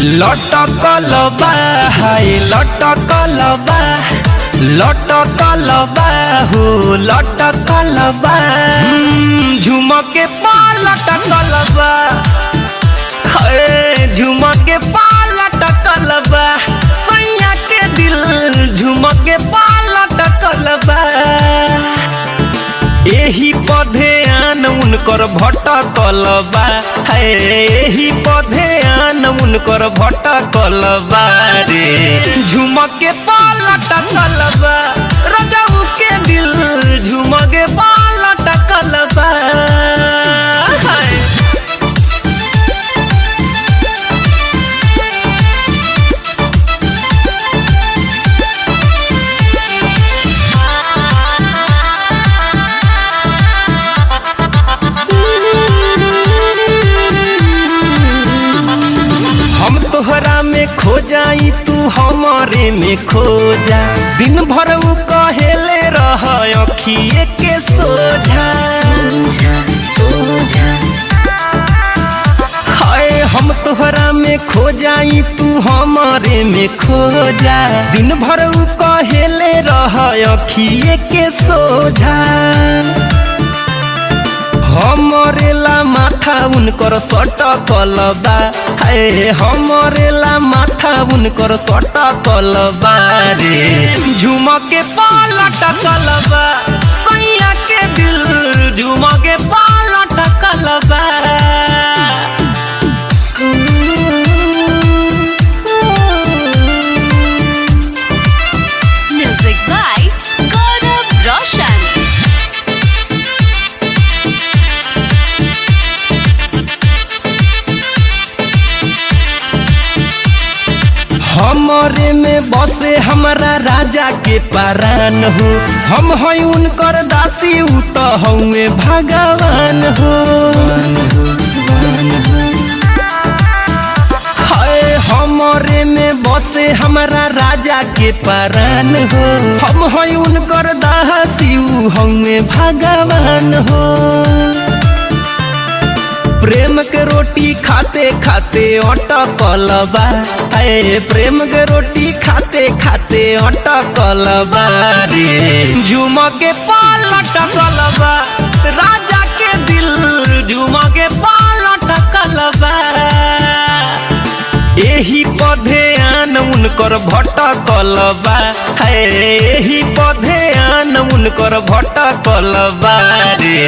लटकल बा हाय लटकल बा लटकल बा हो लटकल बा झुमके पा लटकल बा हाय झुमके पा लटकल बा सैया के दिल झुमके पा लटकल बा एही पधे आन उनकर भटकल बा है एही पधे आन उनकर भटकल बा रे झुमके पा लटकल बा रजऊ के दिल झुमके पा लटकल बा तोहरा में खो जाई तू हमारे में खो जा दिन भर उ कहेले रह अखिए के सोझा हाय हम तोहरा में खो जाई तू हमारे में खो जा दिन भर उ कहेले रह अखिए के सोझा हमरे ला माथा उनकर सटकल बा हाय हमरे ला माथा उनकर सटकल बा रे झुमके पा लटकल बा सैया के दिल झुमके पा लटकल बा म्यूजिक बाय गौरव रोशन। हमरे में बसे हमारा राजा के परान हो हम हैं उनकर दासी उ तो हउए भगवान हो हाय हमरे में बसे हमारा राजा के परान हो हम हैं उनकर दासी उ हउए भगवान हो प्रेम के रोटी खाते खाते अटकल बा हाय प्रेम के रोटी खाते खाते अटकल बा रे झुमके पा लटकल बा राजा के दिल झुमके पा लटकल बा एही पधे आन उनकर भटकल बा है एही पधे आन उनकर भटकल बा रे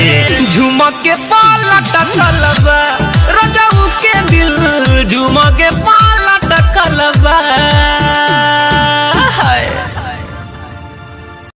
झुमके पा लटकल बा रजऊ के दिल झुमके पा लटकल बा।